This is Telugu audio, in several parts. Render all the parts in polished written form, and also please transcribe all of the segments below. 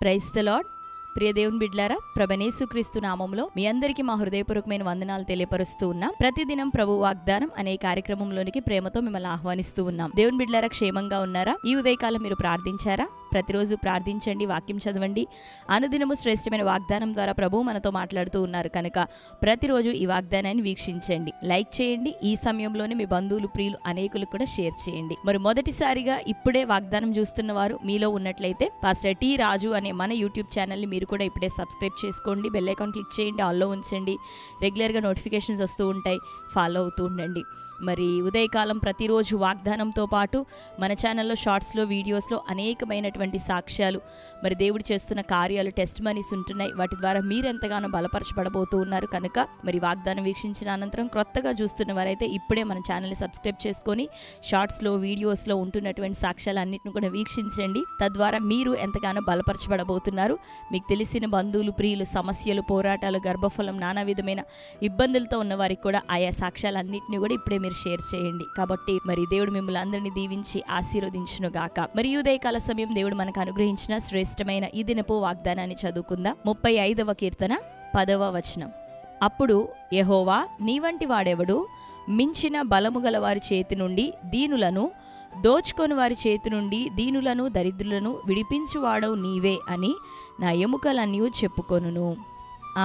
Praise the lord. ప్రియ దేవుని బిడ్డలారా, ప్రభుయేసుక్రీస్తు నామములో మీ అందరికీ మా హృదయపూర్వకమైన వందనాలు తెలియపరుస్తూ ఉన్నాం. ప్రతిదినం ప్రభు వాగ్దానం అనే కార్యక్రమంలోనికి ప్రేమతో మిమ్మల్ని ఆహ్వానిస్తూ ఉన్నాం. దేవుని బిడ్డలారా, క్షేమంగా ఉన్నారా? ఈ ఉదయకాలం మీరు ప్రార్థించారా? ప్రతిరోజు ప్రార్థించండి, వాక్యం చదవండి. అనుదినము శ్రేష్టమైన వాగ్దానం ద్వారా ప్రభు మనతో మాట్లాడుతూ ఉన్నారు కనుక ప్రతిరోజు ఈ వాగ్దానాన్ని వీక్షించండి, లైక్ చేయండి. ఈ సమయంలోనే మీ బంధువులు, ప్రియులు అనేకులకు కూడా షేర్ చేయండి. మరి మొదటిసారిగా ఇప్పుడే వాగ్దానం చూస్తున్న వారు మీలో ఉన్నట్లయితే పాస్టర్ టి రాజు అనే మన యూట్యూబ్ ఛానల్ని మీరు కూడా ఇప్పుడే సబ్స్క్రైబ్ చేసుకోండి. బెల్ ఐకాన్ క్లిక్ చేయండి, ఆల్లో ఉంచండి. రెగ్యులర్గా నోటిఫికేషన్స్ వస్తూ ఉంటాయి, ఫాలో అవుతూ ఉండండి. మరి ఉదయకాలం ప్రతిరోజు వాగ్దానంతో పాటు మన ఛానల్లో షార్ట్స్లో, వీడియోస్లో అనేకమైనటువంటి సాక్ష్యాలు, మరి దేవుడు చేస్తున్న కార్యాలు, టెస్ట్ మనీస్ ఉంటున్నాయి. వాటి ద్వారా మీరెంతగానో బలపరచబడబోతూ ఉన్నారు కనుక మరి వాగ్దానం వీక్షించిన అనంతరం క్రొత్తగా చూస్తున్న వారైతే ఇప్పుడే మన ఛానల్ని సబ్స్క్రైబ్ చేసుకొని షార్ట్స్లో, వీడియోస్లో ఉంటున్నటువంటి సాక్ష్యాలన్నింటిని కూడా వీక్షించండి. తద్వారా మీరు ఎంతగానో బలపరచబడబోతున్నారు. మీకు తెలిసిన బంధువులు, ప్రియులు, సమస్యలు, పోరాటాలు, గర్భఫలం, నానా విధమైన ఇబ్బందులతో ఉన్న వారికి కూడా ఆయా సాక్ష్యాలన్నింటినీ కూడా ఇప్పుడే మీరు షేర్ చేయండి. కాబట్టి మరి దేవుడు మిమ్మల్ని అందరినీ దీవించి ఆశీర్వదించును గాక. మరి ఉదయకాల సమయం దేవుడు మనకు అనుగ్రహించిన శ్రేష్టమైన ఈ దినపు వాగ్దానాన్ని చదువుకుందాం. 35వ కీర్తన 10వ వచనం. అప్పుడు యెహోవా, నీ వంటి వాడెవడు? మించిన బలము గల వారి చేతి నుండి దీనులను, దోచుకొని వారి చేతి నుండి దీనులను, దరిద్రులను విడిపించువాడవు నీవే అని నా ఎముకలన్నీ చెప్పుకొనును.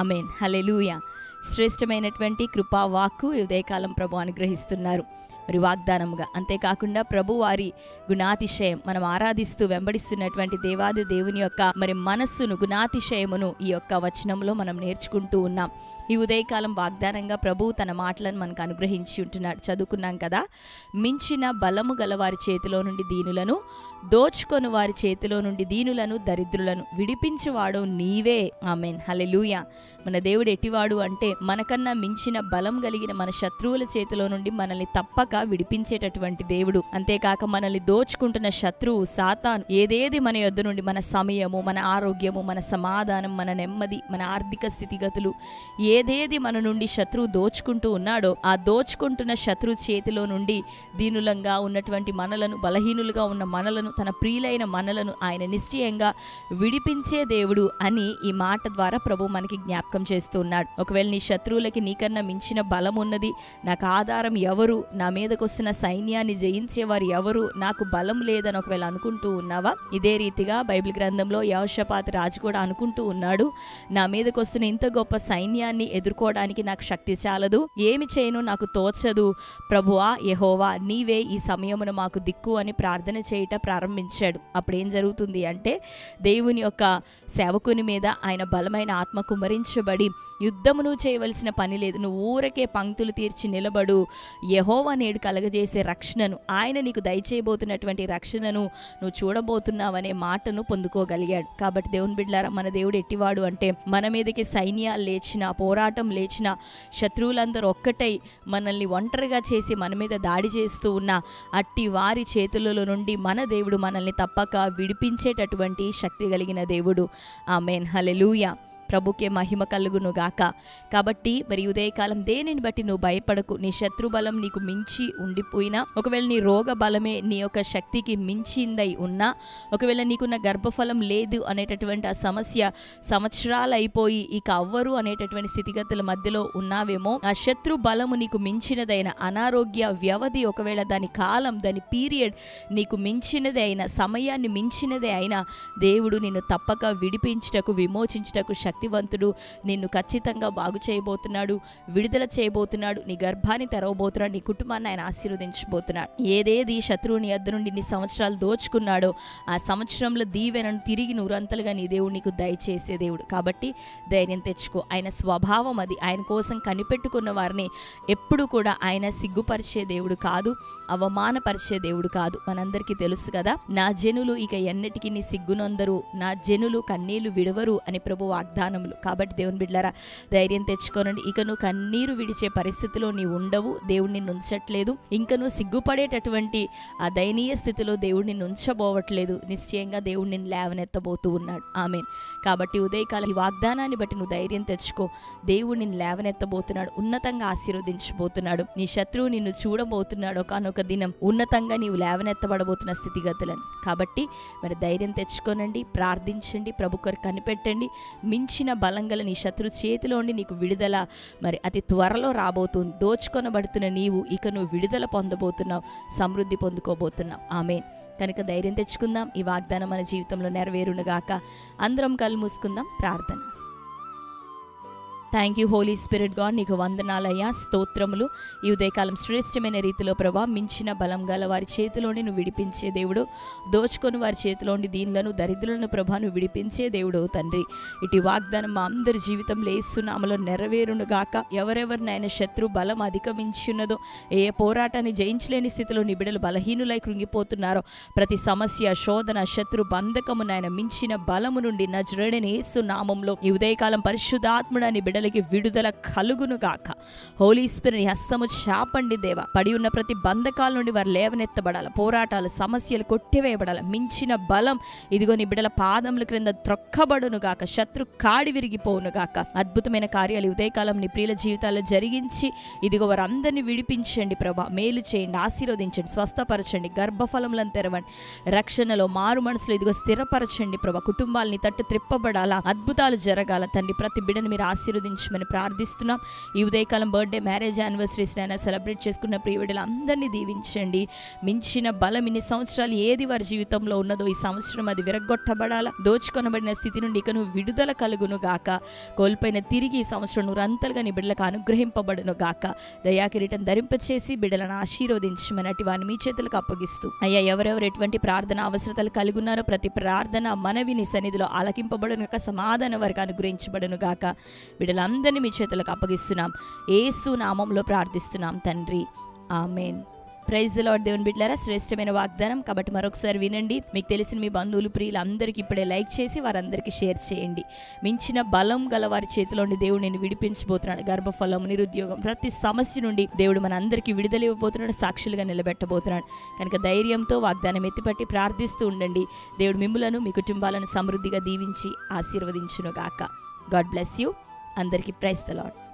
ఆమేన్, హల్లెలూయా. శ్రేష్టమైనటువంటి కృపా వాక్కు ఉదయకాలం ప్రభు అనుగ్రహిస్తున్నారు మరి వాగ్దానముగా. అంతేకాకుండా ప్రభు వారి గుణాతిశయం, మనం ఆరాధిస్తూ వెంబడిస్తున్నటువంటి దేవాది దేవుని యొక్క మరి మనస్సును, గుణాతిశయమును ఈ యొక్క వచనంలో మనం నేర్చుకుంటూ ఉన్నాం. ఈ ఉదయకాలం వాగ్దానంగా ప్రభు తన మాటలను మనకు అనుగ్రహించి ఉంటున్నాడు. చదువుకున్నాం కదా, మించిన బలము గల వారి చేతిలో నుండి దీనులను, దోచుకొని వారి చేతిలో నుండి దీనులను, దరిద్రులను విడిపించువాడు నీవే. ఆమేన్, హల్లెలూయా. మన దేవుడు ఎట్టివాడు అంటే మనకన్నా మించిన బలం కలిగిన మన శత్రువుల చేతిలో నుండి మనల్ని తప్పక విడిపించేటటువంటి దేవుడు. అంతేకాక మనల్ని దోచుకుంటున్న శత్రువు సాతాను ఏదేది మన యొద్ద నుండి, మన సమయము, మన ఆరోగ్యము, మన సమాధానం, మన నెమ్మది, మన ఆర్థిక స్థితిగతులు, ఏదేది మన నుండి శత్రువు దోచుకుంటూ ఉన్నాడో ఆ దోచుకుంటున్న శత్రు చేతిలో నుండి దీనులంగా ఉన్నటువంటి మనలను, బలహీనులుగా ఉన్న మనలను, తన ప్రియులైన మనలను ఆయన నిశ్చయంగా విడిపించే దేవుడు అని ఈ మాట ద్వారా ప్రభు మనకి జ్ఞాపకం చేస్తూ ఉన్నాడు. ఒకవేళ నీ శత్రువులకి నీకన్నా మించిన బలం ఉన్నది, నాకు ఆధారం ఎవరు, నా మీదకు వస్తున్న సైన్యాన్ని జయించేవారు ఎవరు, నాకు బలం లేదని ఒకవేళ అనుకుంటూ ఉన్నావా? ఇదే రీతిగా బైబిల్ గ్రంథంలో యెహోషాపాతు రాజు కూడా అనుకుంటూ ఉన్నాడు, నా మీదకు వస్తున్న ఇంత గొప్ప సైన్యాన్ని ఎదుర్కోవడానికి నాకు శక్తి చాలదు, ఏమి చేయను, నాకు తోచదు. ప్రభువా యెహోవా, నీవే ఈ సమయమున మాకు దిక్కు అని ప్రార్థన చేయట ప్రారంభించాడు. అప్పుడు ఏం జరుగుతుంది అంటే దేవుని యొక్క సేవకుని మీద ఆయన బలమైన ఆత్మ కుమ్మరించబడి, యుద్ధమును చేయవలసిన పని లేదు, నువ్వు ఊరకే పంక్తులు తీర్చి నిలబడు, యెహోవా నేడు కలగజేసే రక్షణను, ఆయన నీకు దయచేయబోతున్నటువంటి రక్షణను నువ్వు చూడబోతున్నావనే మాటను పొందుకోగలిగాడు. కాబట్టి దేవుని బిడ్డలారా, మన దేవుడు ఎట్టివాడు అంటే మన మీదకి సైన్యాలు లేచిన, పోరాటం లేచిన, శత్రువులందరూ ఒక్కటై మనల్ని ఒంటరిగా చేసి మన మీద దాడి చేస్తూ ఉన్న అట్టి వారి చేతులలో నుండి మన దేవుడు మనల్ని తప్పక విడిపించేటటువంటి శక్తి కలిగిన దేవుడు. ఆమేన్, హల్లెలూయా. ప్రభుకే మహిమ కలుగును గాక. కాబట్టి మరి ఉదయకాలం దేనిని బట్టి నువ్వు భయపడకు. నీ శత్రు బలం నీకు మించి ఉండిపోయినా, ఒకవేళ నీ రోగ బలమే నీ యొక్క శక్తికి మించిందై ఉన్నా, ఒకవేళ నీకున్న గర్భఫలం లేదు అనేటటువంటి ఆ సమస్య సంవత్సరాలు అయిపోయి ఇక అవ్వరు అనేటటువంటి స్థితిగతుల మధ్యలో ఉన్నావేమో, ఆ శత్రు బలము నీకు మించినదైన అనారోగ్య వ్యవధి, ఒకవేళ దాని కాలం, దాని పీరియడ్ నీకు మించినదే అయినా, సమయాన్ని మించినదే అయినా, దేవుడు నిన్ను తప్పక విడిపించుటకు, విమోచించుటకు శక్తివంతుడు. నిన్ను ఖచ్చితంగా బాగు చేయబోతున్నాడు, విడుదల చేయబోతున్నాడు, నీ గర్భాన్ని తెరవబోతున్నాడు, నీ కుటుంబాన్ని ఆయన ఆశీర్వదించబోతున్నాడు. ఏదేది శత్రువుని యొద్ద నుండి నీ సంవత్సరాలు దోచుకున్నాడో ఆ సంవత్సరంలో దీవెనను తిరిగి నూరంతలుగా నీ దేవుడు నీకు దయచేసే దేవుడు. కాబట్టి ధైర్యం తెచ్చుకో. ఆయన స్వభావం అది. ఆయన కోసం కనిపెట్టుకున్న వారిని ఎప్పుడు కూడా ఆయన సిగ్గుపరిచే దేవుడు కాదు, అవమానపరిచే దేవుడు కాదు. మనందరికీ తెలుసు కదా, నా జనులు ఇక ఎన్నటికీ నీ సిగ్గునందరు, నా జనులు కన్నీళ్లు విడవరు అని ప్రభు వాగ్దానం వాగ్దానములు. కాబట్టి దేవుని బిడ్డలారా ధైర్యం తెచ్చుకోనండి. ఇక నువ్వు కన్నీరు విడిచే పరిస్థితిలో నీవు ఉండవు. దేవుడు నిన్ను ఉంచట్లేదు. ఇంకా నువ్వు సిగ్గుపడేటటువంటి ఆ దయనీయ స్థితిలో దేవుడు నిన్ను ఉంచబోవట్లేదు. నిశ్చయంగా దేవుడు నిన్ను లేవనెత్తబోతూ ఉన్నాడు. ఆమేన్. కాబట్టి ఉదయకాలం ఈ వాగ్దానాన్ని బట్టి నువ్వు ధైర్యం తెచ్చుకో. దేవుడు నిన్ను లేవనెత్తబోతున్నాడు, ఉన్నతంగా ఆశీర్వదించబోతున్నాడు. నీ శత్రువు నిన్ను చూడబోతున్నాడు ఒకానొక దినం, ఉన్నతంగా నీవు లేవనెత్తబడబోతున్న స్థితిగతులను. కాబట్టి మరి ధైర్యం తెచ్చుకోనండి, ప్రార్థించండి, ప్రభు కొరకు కనిపెట్టండి. మించిన బలంగల నీ శత్రు చేతిలో ఉండి నీకు విడుదల మరి అతి త్వరలో రాబోతుంది. దోచుకొనబడుతున్న నీవు ఇక నువ్వు విడుదల పొందబోతున్నావు, సమృద్ధి పొందుకోబోతున్నావు. ఆమేన్. కనుక ధైర్యం తెచ్చుకుందాం. ఈ వాగ్దానం మన జీవితంలో నెరవేరునుగాక. అందరం కళ్ళు మూసుకుందాం. ప్రార్థన. Thank you Holy Spirit God, నీకు వందనాలయ్యా, స్తోత్రములు. ఈ ఉదయకాలం శ్రేష్టమైన రీతిలో ప్రభా మించిన బలం గల వారి చేతిలోని నువ్వు విడిపించే దేవుడు, దోచుకొని వారి చేతిలోని దీనులను దరిద్రులను ప్రభా నువ్వు విడిపించే దేవుడు తండ్రి. ఇటు వాగ్దానం మా అందరి జీవితంలో యేసు నామములో నెరవేరునుగాక. ఎవరెవరినైనా శత్రు బలం అధిగమించున్నదో, ఏ పోరాటాన్ని జయించలేని స్థితిలో నీ బిడ్డలు బలహీనులై కృంగిపోతున్నారో, ప్రతి సమస్య, శోధన, శత్రు బంధకము నాయన మించిన బలము నుండి నజరేయుడైన యేసు నామములో ఈ ఉదయకాలం పరిశుద్ధాత్ముడా నీ బిడ్డలకి విడుదల కలుగును గాక. హోలీ స్పిరిట్ హస్తము చాపండి దేవా. పడి ఉన్న ప్రతి బంధకాల నుండి వారు లేవనెత్తబడాలి. పోరాటాలు, సమస్యలు కొట్టివేయబడాలి. మించిన బలం ఇదిగో నీ బిడ్డల పాదముల క్రింద త్రొక్కబడును గాక. శత్రు కాడి విరిగిపోవును గాక. అద్భుతమైన కార్యాలు ఉదయకాలం నీ ప్రియుల జీవితాల్లో జరిగించి ఇదిగో వారందరినీ విడిపించండి ప్రభా. మేలు చేయండి, ఆశీర్వదించండి, స్వస్థపరచండి, గర్భఫలములను తెరవండి, రక్షణలో మారు మనసులు ఇదిగో స్థిరపరచండి ప్రభా. కుటుంబాలని తట్టు త్రిప్పబడాలా, అద్భుతాలు జరగాల తండ్రి. ప్రతి బిడ్డను మీరు ఆశీర్వదించమని ప్రార్థిస్తున్నాం. ఈ ఉదయకాలం బర్త్డే, మ్యారేజ్ యానివర్సరీస్ అయినా సెలబ్రేట్ చేసుకున్న ప్రియ బిడ్డలు అందరినీ దీవించండి. మించిన బలం ఇన్ని సంవత్సరాలు ఏది వారి జీవితంలో ఉన్నదో ఈ సంవత్సరం అది విరగొట్టబడాలా. దోచుకొనబడిన స్థితి నుండి ఇక నువ్వు విడుదల కలుగును గాక. కోల్పోయిన తిరిగి ఈ సంవత్సరం నూరంతలుగా నీ బిడ్డలకు అనుగ్రహింపబడును గాక. దయాకిరీటం ధరింపచేసి బిడ్డలను ఆశీర్వదించమని అటు వారిని మీ చేతులకు అప్పగిస్తూ అయ్యా ఎవరెవరు ఎటువంటి ప్రార్థన అవసరతలు కలిగి ఉన్నారో ప్రతి ప్రార్థన మనవి నీ సన్నిధిలో ఆలకింపబడును గాక. సమాధానం వారికి అనుగ్రహించబడును గాక. బిడ్డలందరినీ మీ చేతులకు అప్పగిస్తున్నాం. యేసు నామంలో ప్రార్థిస్తున్నాం తండ్రి. ఆమేన్. Praise the Lord. దేవుని బిడ్డలారా శ్రేష్టమైన వాగ్దానం కాబట్టి మరొకసారి వినండి. మీకు తెలిసిన మీ బంధువులు, ప్రియులు అందరికీ ఇప్పుడే లైక్ చేసి వారందరికీ షేర్ చేయండి. మించిన బలం గల వారి చేతిలోని దేవుడు నేను విడిపించబోతున్నాడు. గర్భఫలం, నిరుద్యోగం, ప్రతి సమస్య నుండి దేవుడు మన అందరికీ విడుదల ఇవ్వబోతున్నాడు, సాక్షులుగా నిలబెట్టబోతున్నాడు. కనుక ధైర్యంతో వాగ్దానం ఎత్తిపట్టి ప్రార్థిస్తూ ఉండండి. దేవుడు మిమ్ములను మీ కుటుంబాలను సమృద్ధిగా దీవించి ఆశీర్వదించును గాక. God bless you. అందరికీ ప్రైజ్ ది లార్డ్.